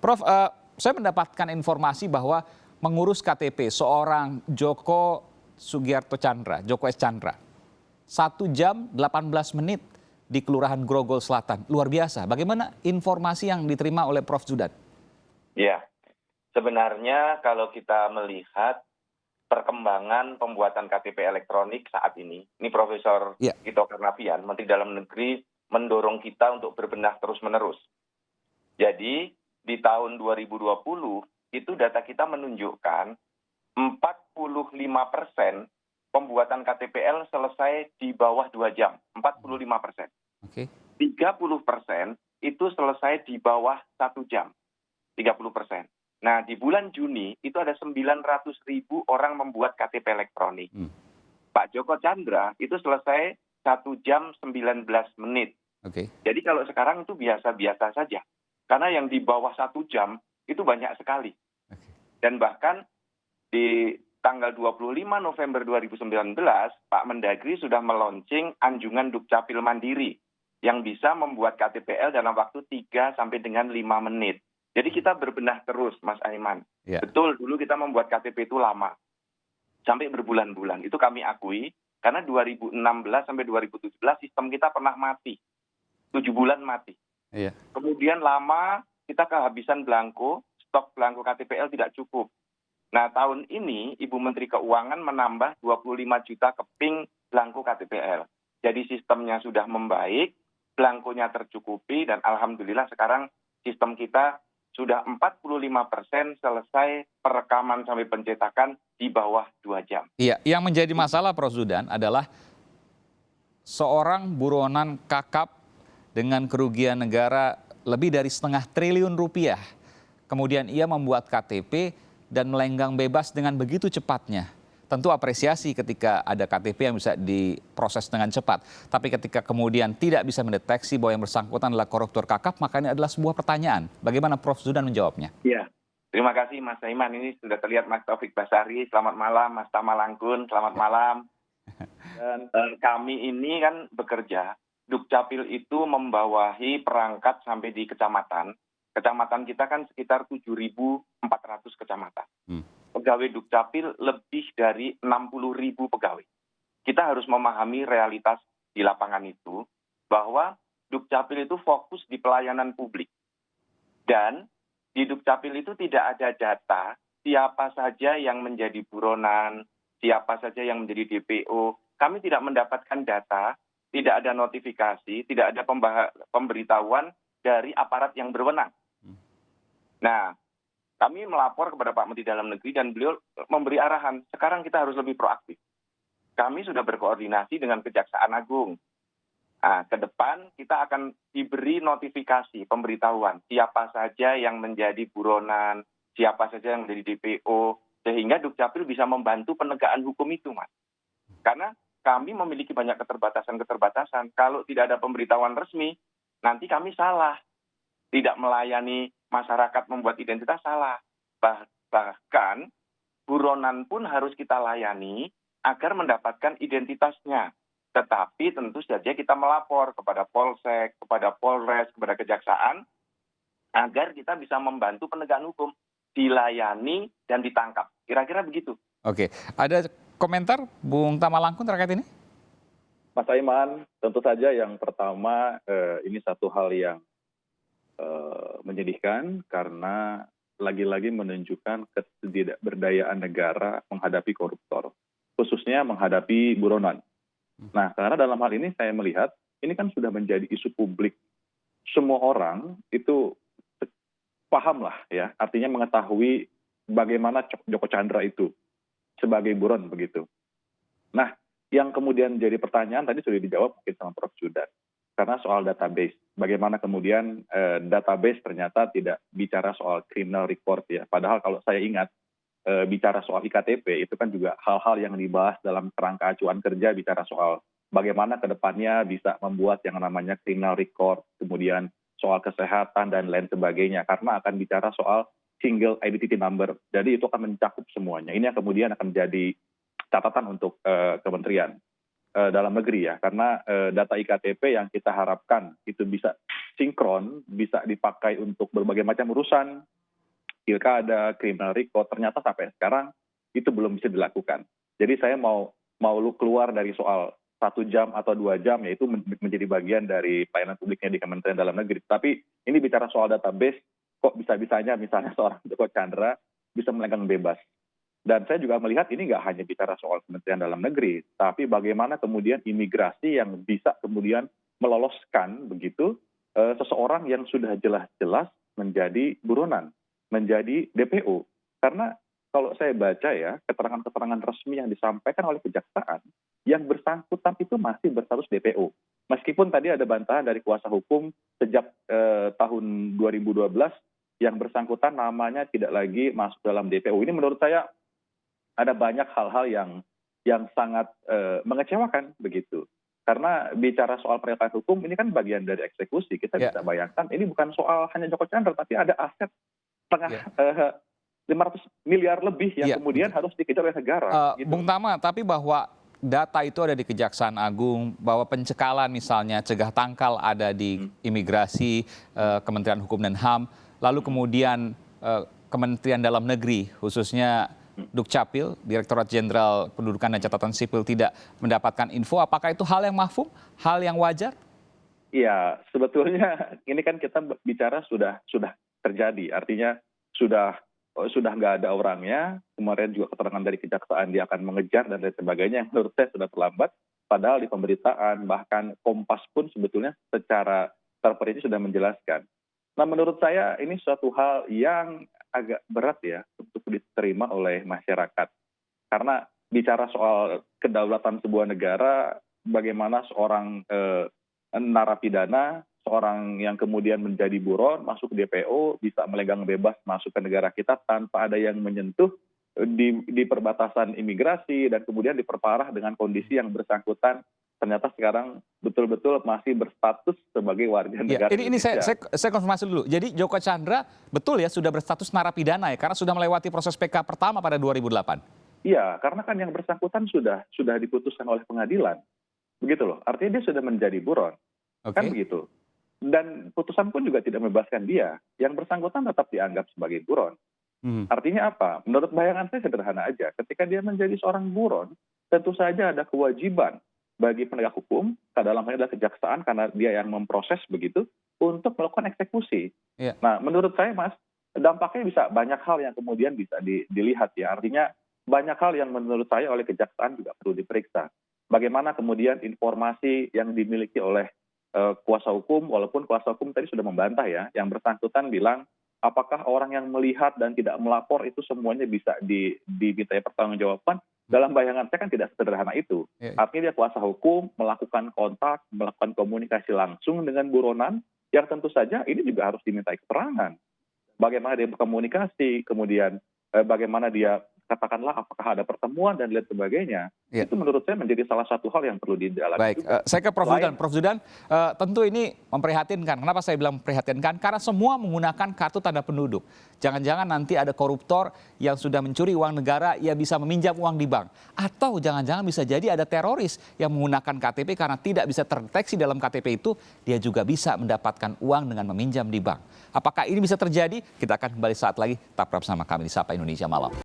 Prof, saya mendapatkan informasi bahwa mengurus KTP seorang Joko Sugiarto Chandra, Joko S. Chandra, 1 jam 18 menit di Kelurahan Grogol Selatan. Luar biasa. Bagaimana informasi yang diterima oleh Prof. Zudan? Ya, sebenarnya kalau kita melihat perkembangan pembuatan KTP elektronik saat ini Profesor Tito Karnavian, Menteri Dalam Negeri, mendorong kita untuk berbenah terus-menerus. Jadi di tahun 2020 itu data kita menunjukkan 45% pembuatan KTPL selesai di bawah 2 jam, 45%. Oke. 30% itu selesai di bawah 1 jam, 30%. Nah, di bulan Juni itu ada 900.000 orang membuat KTP elektronik. Pak Joko Chandra itu selesai 1 jam 19 menit. Oke. Jadi kalau sekarang itu biasa-biasa saja. Karena yang di bawah 1 jam itu banyak sekali. Dan bahkan di tanggal 25 November 2019, Pak Mendagri sudah meluncing anjungan Dukcapil Mandiri yang bisa membuat KTPL dalam waktu 3 sampai dengan 5 menit. Jadi kita berbenah terus, Mas Aiman. Betul, dulu kita membuat KTP itu lama. Sampai berbulan-bulan. Itu kami akui, karena 2016 sampai 2017 sistem kita pernah mati. 7 bulan mati. Kemudian lama kita kehabisan belangko, stok belangko KTPL tidak cukup. Nah, tahun ini Ibu Menteri Keuangan menambah 25 juta keping belangko KTPL. Jadi sistemnya sudah membaik, belangkonya tercukupi, dan alhamdulillah sekarang sistem kita sudah 45% selesai perekaman sampai pencetakan di bawah 2 jam. Iya, yang menjadi masalah Prof. Zudan adalah seorang buronan kakap dengan kerugian negara lebih dari setengah triliun rupiah. Kemudian ia membuat KTP dan melenggang bebas dengan begitu cepatnya. Tentu apresiasi ketika ada KTP yang bisa diproses dengan cepat. Tapi ketika kemudian tidak bisa mendeteksi bahwa yang bersangkutan adalah koruptor kakap, maka ini adalah sebuah pertanyaan. Bagaimana Prof. Zudan menjawabnya? Ya, terima kasih Mas Aiman. Ini sudah terlihat Mas Taufik Basari. Selamat malam, Mas Tama Langkun. Selamat malam. Dan kami ini kan bekerja. Dukcapil itu membawahi perangkat sampai di kecamatan. Kecamatan kita kan sekitar 7.400 kecamatan. Pegawai Dukcapil lebih dari 60.000 pegawai. Kita harus memahami realitas di lapangan itu, bahwa Dukcapil itu fokus di pelayanan publik. Dan di Dukcapil itu tidak ada data siapa saja yang menjadi buronan, siapa saja yang menjadi DPO. Kami tidak mendapatkan data, tidak ada notifikasi, tidak ada pemberitahuan dari aparat yang berwenang. Nah, kami melapor kepada Pak Menteri Dalam Negeri dan beliau memberi arahan, sekarang kita harus lebih proaktif. Kami sudah berkoordinasi dengan Kejaksaan Agung. Nah, ke depan kita akan diberi notifikasi, pemberitahuan, siapa saja yang menjadi buronan, siapa saja yang menjadi DPO, sehingga Dukcapil bisa membantu penegakan hukum itu, Mas. Karena kami memiliki banyak keterbatasan. Kalau tidak ada pemberitahuan resmi, nanti kami salah. Tidak melayani masyarakat membuat identitas, salah. Bahkan buronan pun harus kita layani agar mendapatkan identitasnya. Tetapi tentu saja kita melapor kepada Polsek, kepada Polres, kepada Kejaksaan, agar kita bisa membantu penegakan hukum, dilayani dan ditangkap. Kira-kira begitu. Oke, ada komentar Bung Tama Langkun terkait ini? Mas Aiman, tentu saja yang pertama ini satu hal yang menyedihkan karena lagi-lagi menunjukkan ketidakberdayaan negara menghadapi koruptor, khususnya menghadapi buronan. Nah, karena dalam hal ini saya melihat ini kan sudah menjadi isu publik. Semua orang itu paham lah ya, artinya mengetahui bagaimana Joko Chandra itu sebagai buron begitu. Nah, yang kemudian jadi pertanyaan tadi sudah dijawab mungkin sama Prof. Zudan. Karena soal database, bagaimana kemudian database ternyata tidak bicara soal criminal record ya. Padahal kalau saya ingat bicara soal IKTP itu kan juga hal-hal yang dibahas dalam kerangka acuan kerja, bicara soal bagaimana kedepannya bisa membuat yang namanya criminal record, kemudian soal kesehatan dan lain sebagainya. Karena akan bicara soal single identity number. Jadi itu akan mencakup semuanya. Ini yang kemudian akan menjadi catatan untuk Kementerian Dalam Negeri ya, karena data IKTP yang kita harapkan itu bisa sinkron, bisa dipakai untuk berbagai macam urusan, pilkada, criminal record, ternyata sampai sekarang itu belum bisa dilakukan. Jadi saya mau lu keluar dari soal 1 jam atau 2 jam, yaitu menjadi bagian dari pelayanan publiknya di Kementerian Dalam Negeri. Tapi ini bicara soal database, kok bisa-bisanya misalnya seorang Joko Chandra bisa melenggang bebas. Dan saya juga melihat ini nggak hanya bicara soal Kementerian Dalam Negeri, tapi bagaimana kemudian imigrasi yang bisa kemudian meloloskan begitu seseorang yang sudah jelas-jelas menjadi buronan, menjadi DPO. Karena kalau saya baca ya, keterangan-keterangan resmi yang disampaikan oleh kejaksaan, yang bersangkutan itu masih berstatus DPO. Meskipun tadi ada bantahan dari kuasa hukum sejak tahun 2012, yang bersangkutan namanya tidak lagi masuk dalam DPO. Ini menurut saya ada banyak hal-hal yang sangat mengecewakan begitu. Karena bicara soal penegakan hukum ini kan bagian dari eksekusi. Kita bisa bayangkan ini bukan soal hanya Joko Chandra, tapi ada aset setengah 500 miliar lebih yang kemudian harus dikejar oleh negara. Bung Tama, tapi bahwa data itu ada di Kejaksaan Agung, bahwa pencekalan misalnya cegah tangkal ada di imigrasi, Kementerian Hukum dan HAM, lalu kemudian Kementerian Dalam Negeri khususnya Dukcapil, Direktorat Jenderal Pendudukan dan Catatan Sipil tidak mendapatkan info. Apakah itu hal yang mafhum, hal yang wajar? Iya, sebetulnya ini kan kita bicara sudah terjadi, artinya sudah nggak ada orangnya. Kemarin juga keterangan dari kejaksaan dia akan mengejar dan lain sebagainya, yang menurut saya sudah terlambat. Padahal di pemberitaan bahkan Kompas pun sebetulnya secara terperinci sudah menjelaskan. Nah, menurut saya ini suatu hal yang agak berat ya untuk diterima oleh masyarakat. Karena bicara soal kedaulatan sebuah negara, bagaimana seorang narapidana, seorang yang kemudian menjadi buron, masuk DPO, bisa melenggang bebas masuk ke negara kita tanpa ada yang menyentuh di perbatasan imigrasi, dan kemudian diperparah dengan kondisi yang bersangkutan ternyata sekarang betul-betul masih berstatus sebagai warga negara Indonesia. Saya konfirmasi dulu. Jadi Joko Chandra betul ya sudah berstatus narapidana ya, karena sudah melewati proses PK pertama pada 2008. Iya, karena kan yang bersangkutan sudah diputuskan oleh pengadilan. Begitu loh. Artinya dia sudah menjadi buron. Kan begitu. Dan putusan pun juga tidak membebaskan dia. Yang bersangkutan tetap dianggap sebagai buron. Artinya apa? Menurut bayangan saya sederhana aja. Ketika dia menjadi seorang buron, tentu saja ada kewajiban bagi penegak hukum, dalam hal ini adalah kejaksaan karena dia yang memproses begitu, untuk melakukan eksekusi. Nah, menurut saya Mas, dampaknya bisa banyak hal yang kemudian bisa dilihat ya. Artinya banyak hal yang menurut saya oleh kejaksaan juga perlu diperiksa. Bagaimana kemudian informasi yang dimiliki oleh kuasa hukum, walaupun kuasa hukum tadi sudah membantah ya, yang bersangkutan bilang apakah orang yang melihat dan tidak melapor itu semuanya bisa dimintai pertanggungjawaban. Dalam bayangan saya kan tidak sederhana itu. Artinya dia kuasa hukum melakukan kontak, melakukan komunikasi langsung dengan buronan, yang tentu saja ini juga harus dimintai keterangan. Bagaimana dia berkomunikasi, kemudian bagaimana dia katakanlah apakah ada pertemuan dan lain sebagainya. Itu menurut saya menjadi salah satu hal yang perlu didalami. Baik, saya ke Prof. Zudan. Prof. Zudan, tentu ini memprihatinkan. Kenapa saya bilang memprihatinkan? Karena semua menggunakan kartu tanda penduduk. Jangan-jangan nanti ada koruptor yang sudah mencuri uang negara, ia bisa meminjam uang di bank. Atau jangan-jangan bisa jadi ada teroris yang menggunakan KTP karena tidak bisa terdeteksi dalam KTP itu, dia juga bisa mendapatkan uang dengan meminjam di bank. Apakah ini bisa terjadi? Kita akan kembali saat lagi. Tetap bersama kami di Sapa Indonesia Malam.